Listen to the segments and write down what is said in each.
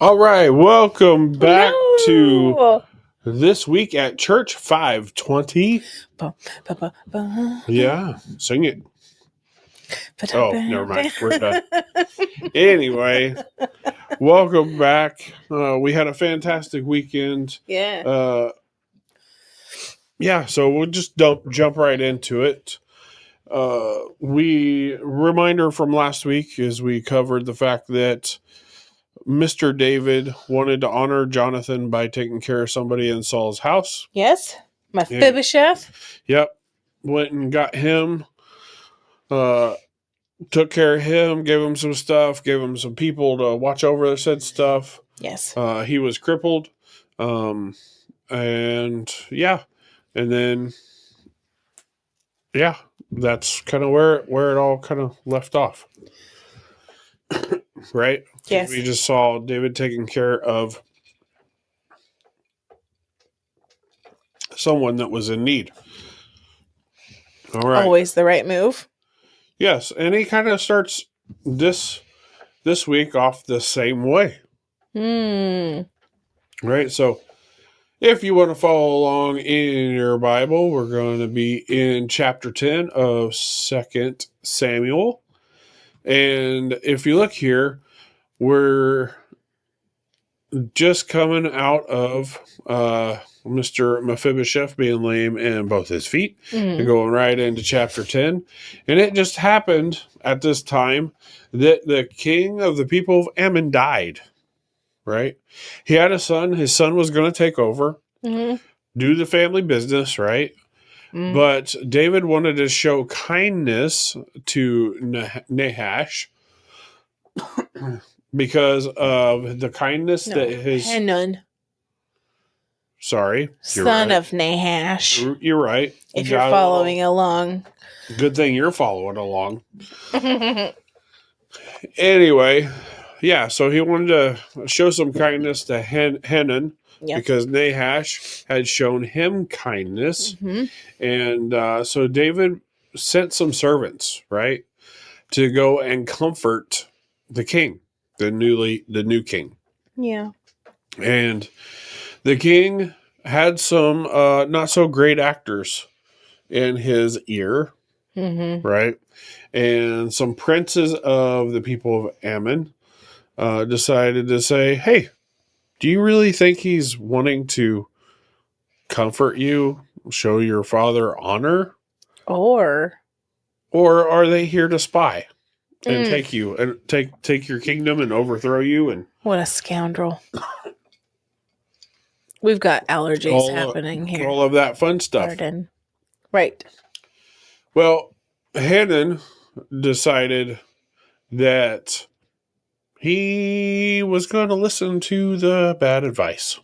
All right, welcome back to Hello. This Week at Church 520. Ba, ba, ba, ba. Yeah, sing it. Ba, da, Oh, never ba, mind. We're done. ba. Anyway, welcome back. We had a fantastic weekend. Yeah. Yeah, so we'll just jump right into it. Reminder from last week is we covered the fact that Mr. David wanted to honor Jonathan by taking care of somebody in Saul's house. Yes. And, Mephibosheth. yep, went and got him, uh, took care of him, gave him some stuff, gave him some people to watch over said stuff. Yes. He was crippled. And yeah, and then, yeah, that's kind of where it all kind of left off. Right? Yes. We just saw David taking care of someone that was in need. All right. Always the right move. Yes, and he kind of starts this week off the same way. Right? So if you want to follow along in your Bible, we're going to be in chapter 10 of 2nd Samuel. And if you look here, we're just coming out of Mr. Mephibosheth being lame in both his feet and going right into chapter 10. And it just happened at this time that the king of the people of Ammon died. Right? He had a son. His son was going to take over, do the family business, right? But David wanted to show kindness to Nahash because of the kindness that his Hanun, sorry, son of Nahash. You're right. If you're following along. Good thing you're following along. Anyway, yeah, so he wanted to show some kindness to Hanun because Nahash had shown him kindness. And so David sent some servants, right, to go and comfort the king, the new king. Yeah. And the king had some not so great actors in his ear, right? And some princes of the people of Ammon decided to say, hey, do you really think he's wanting to comfort you, show your father honor? Or are they here to spy and take you and take your kingdom and overthrow you? And what a scoundrel. We've got allergies happening here. All of that fun stuff. Pardon. Right. Well, Hanun decided that he was going to listen to the bad advice.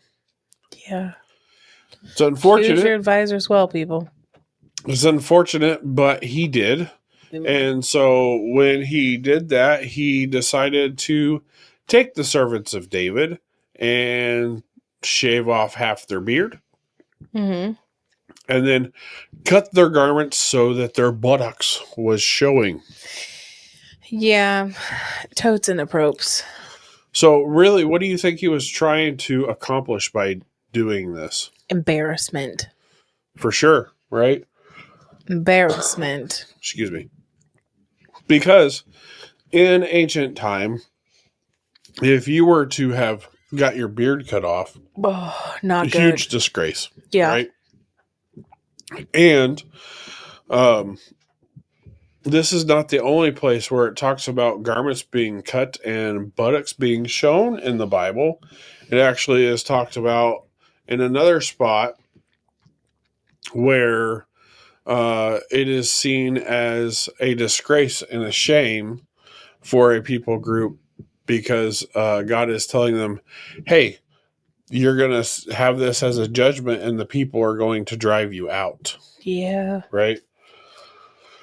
Yeah. It's unfortunate. Choose your advisors well, people. It's unfortunate, but he did. And so when he did that, he decided to take the servants of David and shave off half their beard. And then cut their garments so that their buttocks was showing. Yeah. Totes and apropes. So really, what do you think he was trying to accomplish by doing this? Embarrassment. For sure, right? Embarrassment. Excuse me. Because in ancient time, if you were to have got your beard cut off, not good. Huge disgrace. Yeah. Right? And this is not the only place where it talks about garments being cut and buttocks being shown in the Bible. It actually is talked about in another spot where it is seen as a disgrace and a shame for a people group because God is telling them, hey, you're going to have this as a judgment and the people are going to drive you out. Yeah. Right?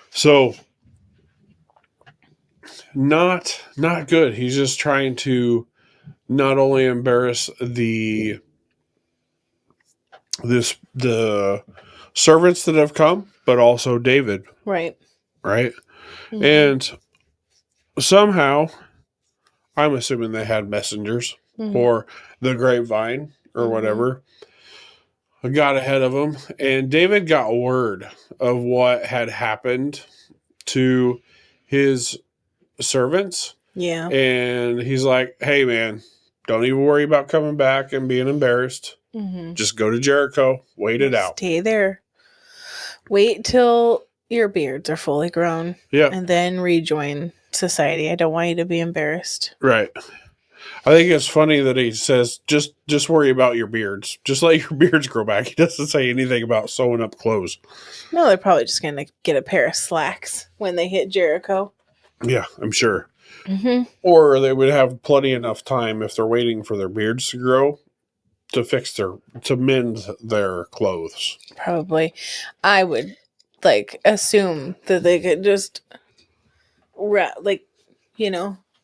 So, not good. He's just trying to not only embarrass the servants that have come, but also David. Right. Right? And somehow, I'm assuming they had messengers. or the grapevine or whatever, got ahead of him. And David got word of what had happened to his servants. Yeah. And he's like, hey, man, don't even worry about coming back and being embarrassed. Just go to Jericho, wait it out. Stay there. Wait till your beards are fully grown. Yeah. And then rejoin society. I don't want you to be embarrassed. Right. I think it's funny that he says, just worry about your beards. Just let your beards grow back. He doesn't say anything about sewing up clothes. No, they're probably just going to get a pair of slacks when they hit Jericho. Yeah, I'm sure. Or they would have plenty enough time if they're waiting for their beards to grow to mend their clothes. Probably. I would assume that they could just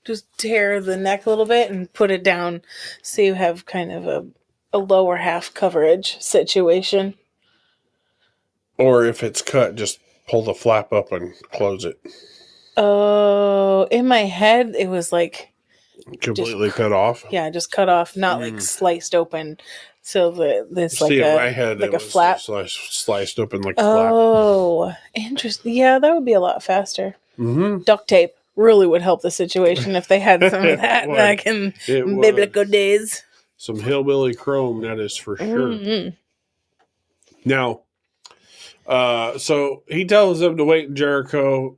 just tear the neck a little bit and put it down so you have kind of a lower half coverage situation. Or if it's cut, just pull the flap up and close it. Oh, in my head, it was like completely cut off. Yeah, just cut off, not like sliced open. So this See, in my head, like it a flap. Sliced open like a flap. Oh, interesting. Yeah, that would be a lot faster. Duct tape really would help the situation if they had some of that back in biblical days. Some hillbilly chrome, that is for sure. Now, so he tells them to wait in Jericho,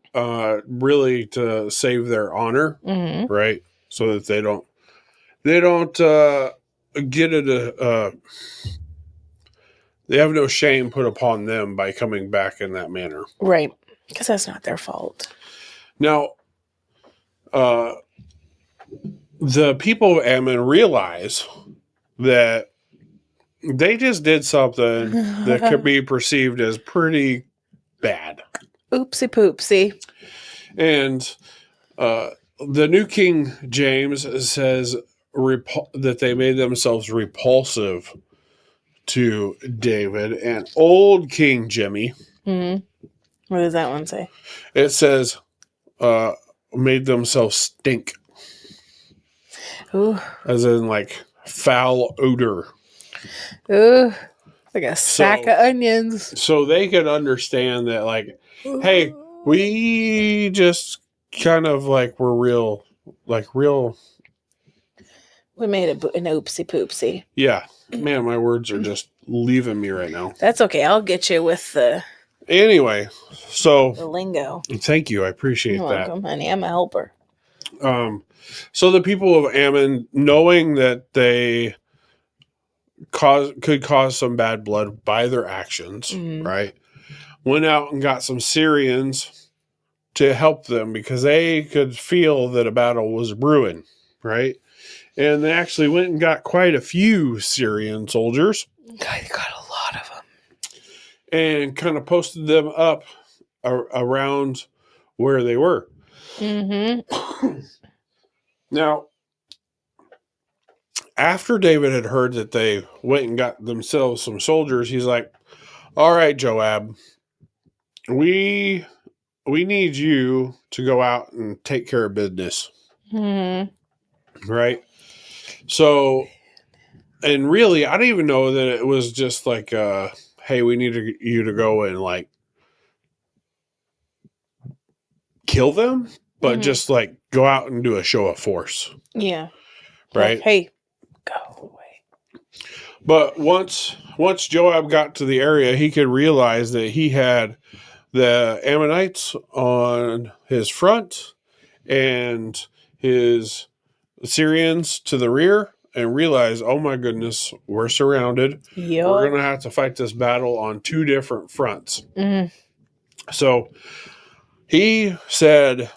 really to save their honor, right? So that they don't get it. They have no shame put upon them by coming back in that manner, right? Because that's not their fault. Now, the people of Ammon realize that they just did something that could be perceived as pretty bad. Oopsie poopsie. And the New King James says that they made themselves repulsive to David. And Old King Jimmy. What does that one say? It says made themselves stink. Ooh. As in like foul odor. Ooh. Like a sack of onions. So they could understand that, like, hey, we just kind of like were real. We made an oopsie poopsie. Yeah. Man, my words are just leaving me right now. That's okay. I'll get you with the... Anyway, so... the lingo. Thank you. I appreciate You're that. welcome, honey. I'm a helper. So the people of Ammon, knowing that they could cause some bad blood by their actions, right, went out and got some Syrians to help them because they could feel that a battle was brewing, right? And they actually went and got quite a few Syrian soldiers. God, they got a lot of them. And kind of posted them up around where they were. Now, after David had heard that they went and got themselves some soldiers, he's like, all right, Joab, we need you to go out and take care of business. Right? So, and really, I don't even know that it was just like, hey, we need you to go and like kill them, but just like go out and do a show of force. Yeah. Right? Like, hey, go away. But once Joab got to the area, he could realize that he had the Ammonites on his front and his Syrians to the rear, and realize, oh my goodness, we're surrounded. Yep. We're going to have to fight this battle on two different fronts. So he said,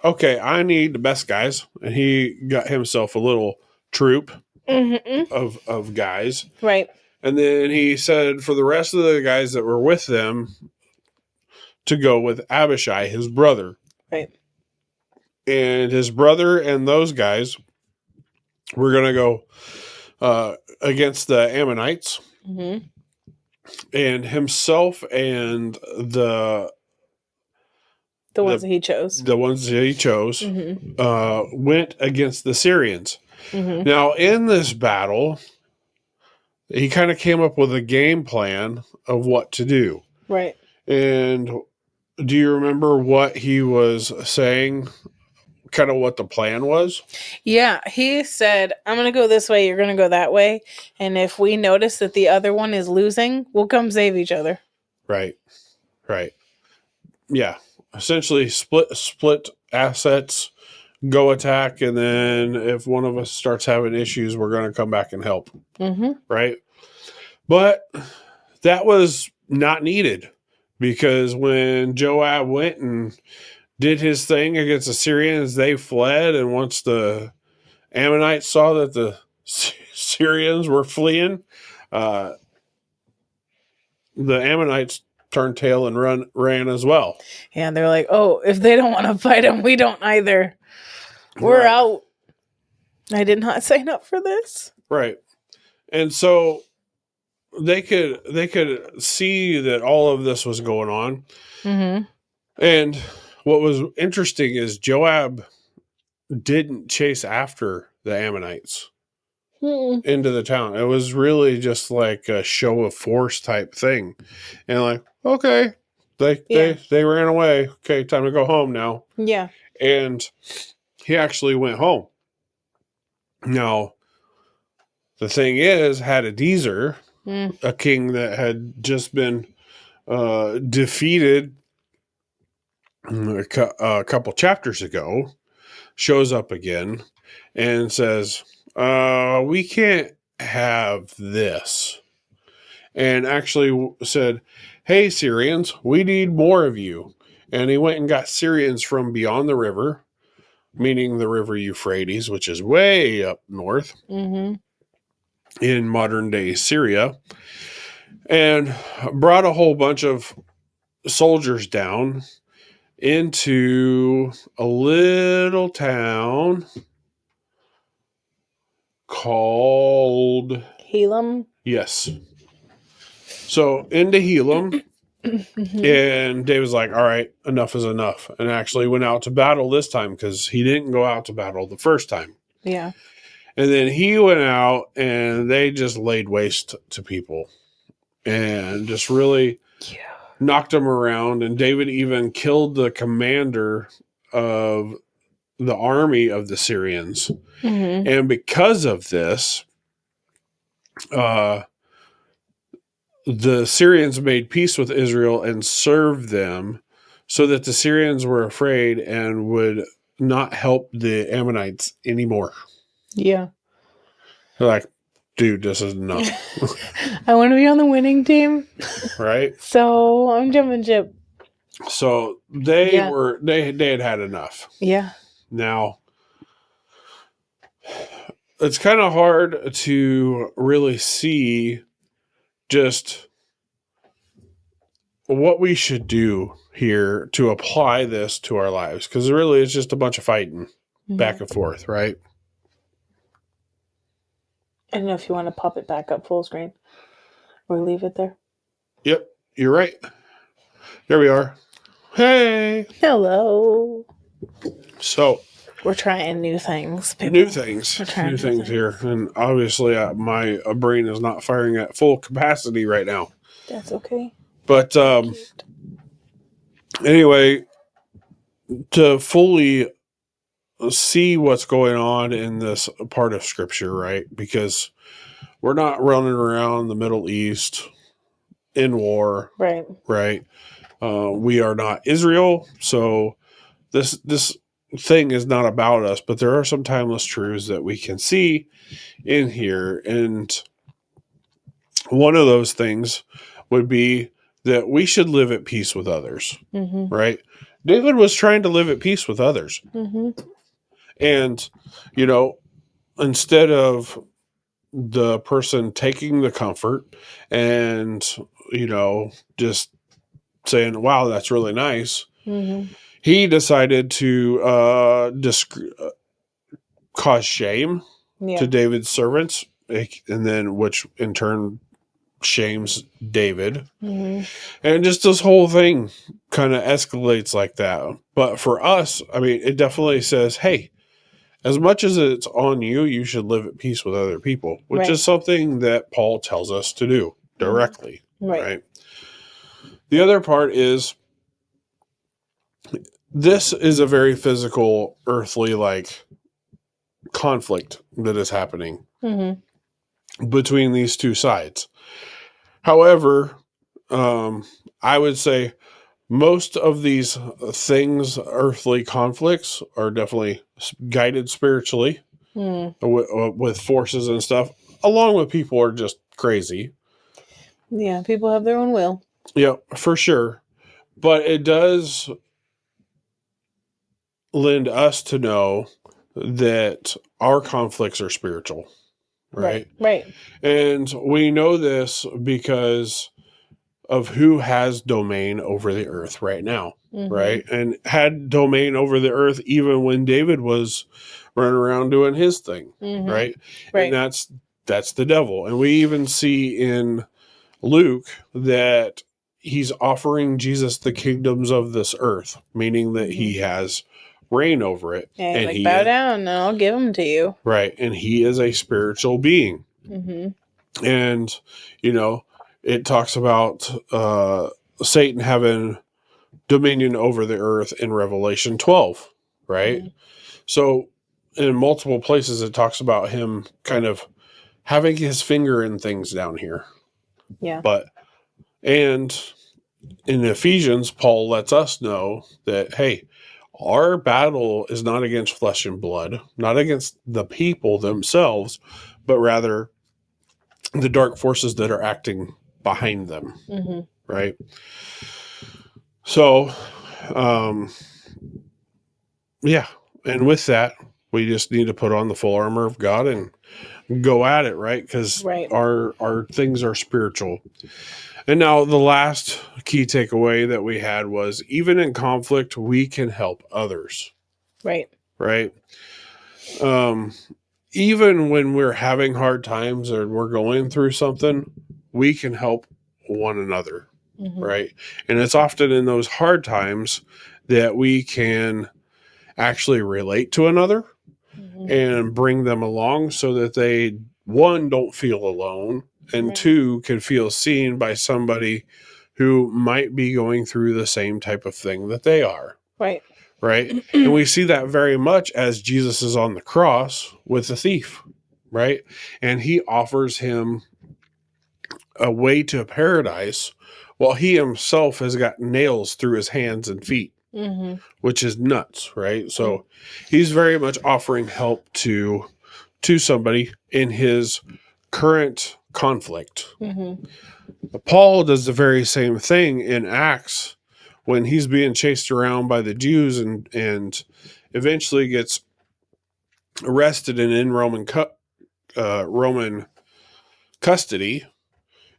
okay, I need the best guys. And he got himself a little troop of guys. Right. And then he said for the rest of the guys that were with them to go with Abishai, his brother. Right. And his brother and those guys were going to go against the Ammonites. And himself and the ones that he chose. The ones that he chose went against the Syrians. Mm-hmm. Now, in this battle, he kind of came up with a game plan of what to do. Right. And do you remember what he was saying? Kind of what the plan was? Yeah, he said, I'm going to go this way, you're going to go that way. And if we notice that the other one is losing, we'll come save each other. Right. Right. Yeah. Essentially split assets, go attack, and then if one of us starts having issues, we're going to come back and help. Mm-hmm. Right? But that was not needed because when Joab went and did his thing against the Syrians, they fled, and once the Ammonites saw that the Syrians were fleeing, the Ammonites turned tail and ran as well. Yeah, they're like, oh, if they don't want to fight them, we don't either. We're out. I did not sign up for this. Right. And so they could see that all of this was going on. Mm-hmm. And what was interesting is Joab didn't chase after the Ammonites into the town. It was really just like a show of force type thing. And like, okay, they ran away. Okay, time to go home now. Yeah. And he actually went home. Now, the thing is, Hadadezer, a king that had just been defeated a couple chapters ago, shows up again and says, we can't have this. And actually said, hey, Syrians, we need more of you. And he went and got Syrians from beyond the river, meaning the river Euphrates, which is way up north in modern day Syria, and brought a whole bunch of soldiers down into a little town called Helam. Yes. So into Helam, and David's like, all right, enough is enough. And actually went out to battle this time because he didn't go out to battle the first time. Yeah. And then he went out and they just laid waste to people and just really knocked them around. And David even killed the commander of the army of the Syrians. And because of this, the Syrians made peace with Israel and served them so that the Syrians were afraid and would not help the Ammonites anymore. Yeah. They're like, dude, this is enough. I want to be on the winning team. Right? So I'm jumping ship. So they had enough. Yeah. Now, it's kind of hard to really see just what we should do here to apply this to our lives, because really it's just a bunch of fighting back and forth, right? I don't know if you want to pop it back up full screen or leave it there. Yep, you're right. There we are. Hey. Hello. So we're trying new things. People. New things here, and obviously my brain is not firing at full capacity right now. That's okay. But anyway, to fully see what's going on in this part of Scripture, right? Because we're not running around the Middle East in war, right? Right. We are not Israel, so this thing is not about us. But there are some timeless truths that we can see in here, and one of those things would be that we should live at peace with others, right? David was trying to live at peace with others. And, instead of the person taking the comfort and, just saying, wow, that's really nice, he decided to cause shame to David's servants, and then which in turn shames David. And just this whole thing kind of escalates like that. But for us, I mean, it definitely says, hey, as much as it's on you, you should live at peace with other people, which is something that Paul tells us to do directly. Right. The other part is, this is a very physical, earthly like conflict that is happening between these two sides. However, I would say most of these things, earthly conflicts, are definitely guided spiritually with forces and stuff, along with people are just crazy. Yeah, people have their own will. Yeah, for sure. But it does lend us to know that our conflicts are spiritual, right? Right. And we know this because of who has domain over the earth right now, right? And had domain over the earth even when David was running around doing his thing, right? And that's the devil. And we even see in Luke that he's offering Jesus the kingdoms of this earth, meaning that he has reign over it. Yeah, and like, bow down and I'll give them to you. Right. And he is a spiritual being. And, you know, it talks about Satan having dominion over the earth in Revelation 12, right? So in multiple places, it talks about him kind of having his finger in things down here. Yeah. And in Ephesians, Paul lets us know that, hey, our battle is not against flesh and blood, not against the people themselves, but rather the dark forces that are acting behind them. Right. So, yeah. And with that, we just need to put on the full armor of God and go at it, right? Because our things are spiritual. And now the last key takeaway that we had was, even in conflict, we can help others. Right. Even when we're having hard times or we're going through something, we can help one another. Right. And it's often in those hard times that we can actually relate to another and bring them along so that they, one, don't feel alone, and two, can feel seen by somebody who might be going through the same type of thing that they are. Right. And we see that very much as Jesus is on the cross with the thief. Right. And he offers him a way to paradise while he himself has got nails through his hands and feet, which is nuts. Right. So he's very much offering help to somebody in his current conflict. Paul does the very same thing in Acts when he's being chased around by the Jews and eventually gets arrested and in Roman custody,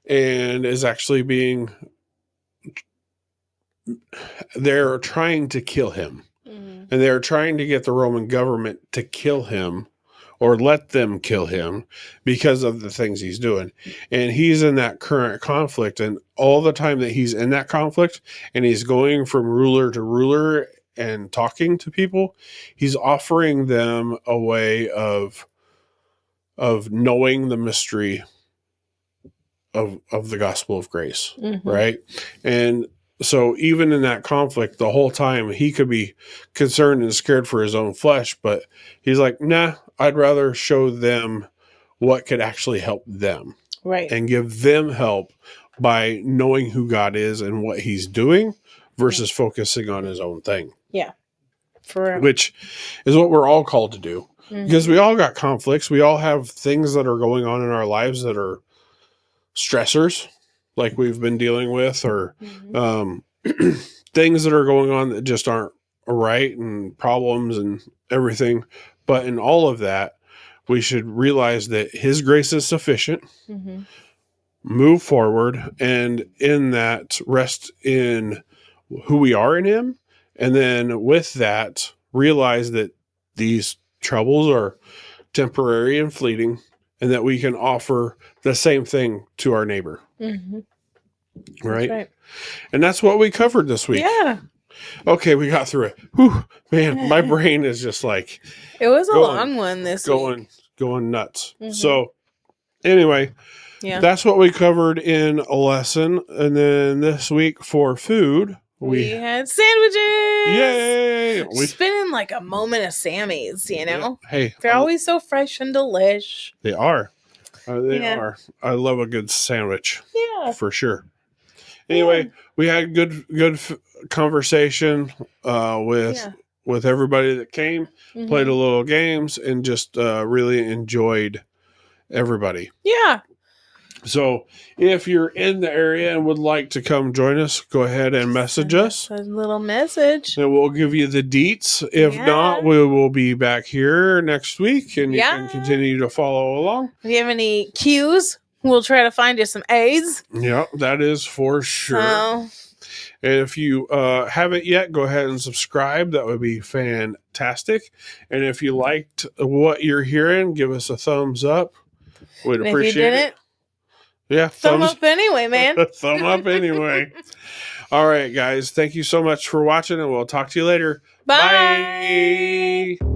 and is actually they're trying to kill him. And they're trying to get the Roman government to kill him or let them kill him because of the things he's doing. And he's in that current conflict. And all the time that he's in that conflict and he's going from ruler to ruler and talking to people, he's offering them a way of knowing the mystery of the gospel of grace. Right. And so even in that conflict, the whole time he could be concerned and scared for his own flesh, but he's like, nah, I'd rather show them what could actually help them. Right. And give them help by knowing who God is and what he's doing versus focusing on his own thing. Yeah. Which is what we're all called to do. Because we all got conflicts. We all have things that are going on in our lives that are stressors, like we've been dealing with, or things that are going on that just aren't right, and problems and everything. But in all of that, we should realize that his grace is sufficient, move forward, and in that rest in who we are in him. And then with that, realize that these troubles are temporary and fleeting, and that we can offer the same thing to our neighbor. Right? And that's what we covered this week. Yeah. Okay, we got through it. Whew, man, my brain is just like it was a long one this week. Going nuts. Mm-hmm. So anyway, that's what we covered in a lesson. And then this week for food, we had sandwiches. Yay! It's been like a moment of Sammy's, you know? Yeah. Hey. They're always so fresh and delish. They are. They are. I love a good sandwich. Yeah. For sure. Anyway, we had good conversation with everybody that came, played a little games, and just really enjoyed everybody. Yeah. So if you're in the area and would like to come join us, go ahead and message us. A little message. And we'll give you the deets. If not, we will be back here next week and you can continue to follow along. If you have any Q's, we'll try to find you some A's. Yeah, that is for sure. And if you haven't yet, go ahead and subscribe. That would be fantastic. And if you liked what you're hearing, give us a thumbs up. We'd appreciate it. Yeah, thumb up anyway, man. Thumb up anyway. All right, guys. Thank you so much for watching, and we'll talk to you later. Bye. Bye.